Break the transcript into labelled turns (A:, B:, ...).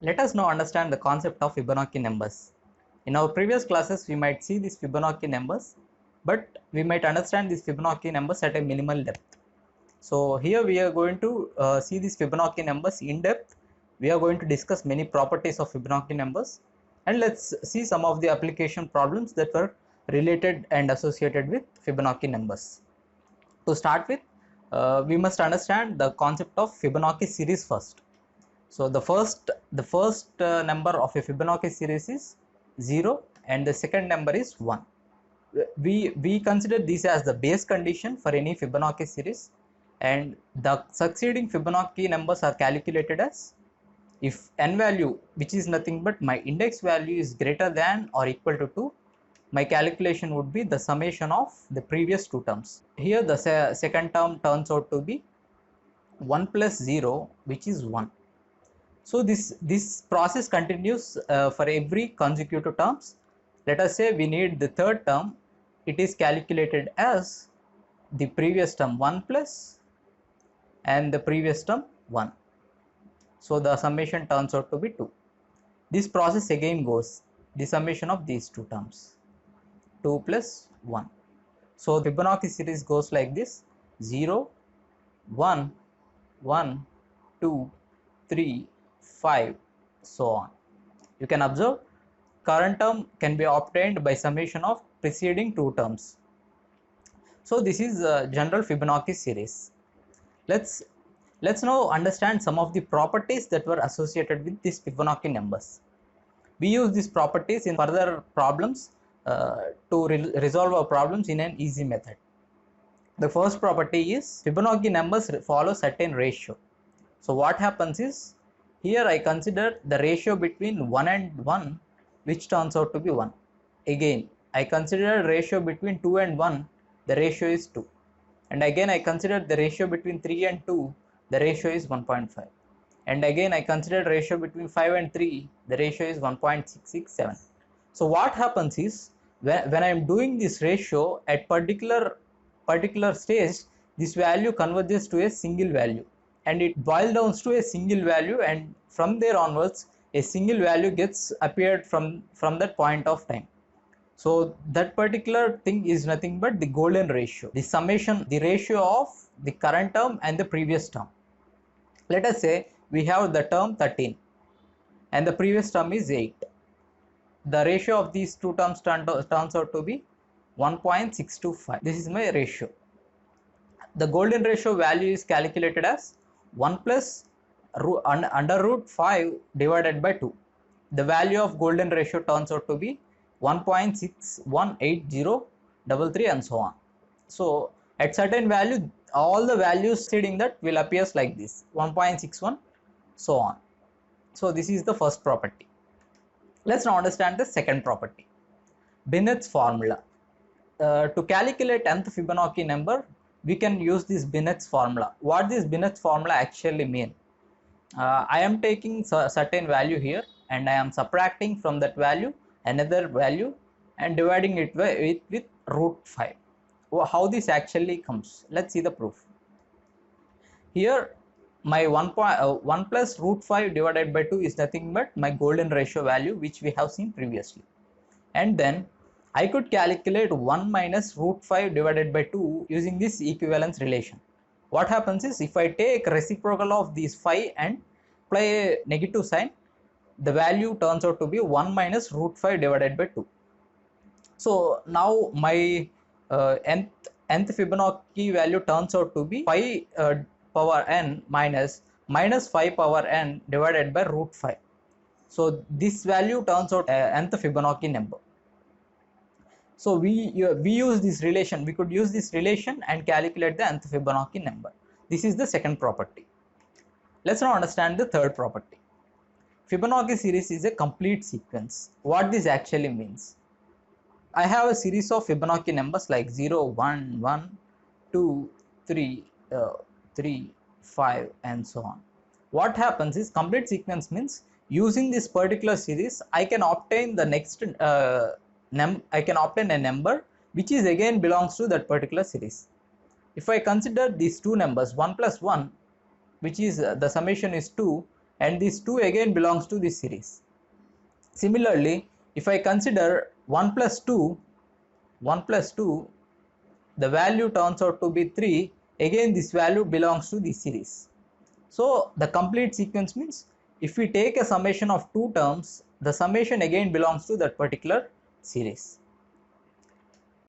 A: Let us now understand the concept of Fibonacci numbers. In our previous classes, we might see these Fibonacci numbers, but we might understand these Fibonacci numbers at a minimal depth. So here we are going to see these Fibonacci numbers in depth. We are going to discuss many properties of Fibonacci numbers, and let's see some of the application problems that were related and associated with Fibonacci numbers. To start with, we must understand the concept of Fibonacci series first. So the first number of a Fibonacci series is 0 and the second number is 1. We consider this as the base condition for any Fibonacci series, and the succeeding Fibonacci numbers are calculated as if n value, which is nothing but my index value, is greater than or equal to 2, my calculation would be the summation of the previous two terms. Here the second term turns out to be 1 plus 0, which is 1. So this process continues for every consecutive terms. Let us say we need the third term. It is calculated as the previous term 1 plus and the previous term 1. So the summation turns out to be 2. This process again goes the summation of these two terms 2 plus 1. So Fibonacci series goes like this: 0, 1, 1, 2, 3, 5, so on. You can observe current term can be obtained by summation of preceding two terms. So this is a general Fibonacci series. Let's now understand some of the properties that were associated with these Fibonacci numbers. We use these properties in further problems to resolve our problems in an easy method. The first property is Fibonacci numbers follow certain ratio. So what happens is, here I consider the ratio between 1 and 1, which turns out to be 1. Again, I consider ratio between 2 and 1, the ratio is 2. And again I consider the ratio between 3 and 2, the ratio is 1.5. And again I consider ratio between 5 and 3, the ratio is 1.667. So what happens is, when I am doing this ratio at particular stage, this value converges to a single value, and it boils down to a single value, and from there onwards a single value gets appeared from that point of time. So that particular thing is nothing but the golden ratio, the summation, the ratio of the current term and the previous term. Let us say we have the term 13 and the previous term is 8. The ratio of these two terms turns out to be 1.625. This is my ratio. The golden ratio value is calculated as 1 plus under root 5 divided by 2. The value of golden ratio turns out to be 1.618033 and so on. So at certain value, all the values exceeding that will appear like this, 1.61, so on. So this is the first property. Let's now understand the second property, Binet's formula. To calculate nth Fibonacci number, we can use this Binet's formula. What this Binet's formula actually mean? I am taking certain value here and I am subtracting from that value another value and dividing it with root 5. How this actually comes? Let's see the proof. Here my 1 plus root 5 divided by 2 is nothing but my golden ratio value, which we have seen previously. And then I could calculate 1 minus root 5 divided by 2 using this equivalence relation. What happens is, if I take reciprocal of these 5 and apply a negative sign, the value turns out to be 1 minus root 5 divided by 2. So now my nth Fibonacci value turns out to be 5 power n minus 5 power n divided by root 5. So this value turns out nth Fibonacci number. So we use this relation. We could use this relation and calculate the nth Fibonacci number. This is the second property. Let's now understand the third property. Fibonacci series is a complete sequence. What this actually means? I have a series of Fibonacci numbers like 0, 1, 1, 2, 3, 3, 5 and so on. What happens is, complete sequence means using this particular series I can obtain the next I can obtain a number which is again belongs to that particular series. If I consider these two numbers 1 plus 1, which is the summation is 2, and these 2 again belongs to this series. Similarly, if I consider 1 plus 2, the value turns out to be 3. Again this value belongs to this series. So the complete sequence means if we take a summation of 2 terms, the summation again belongs to that particular series.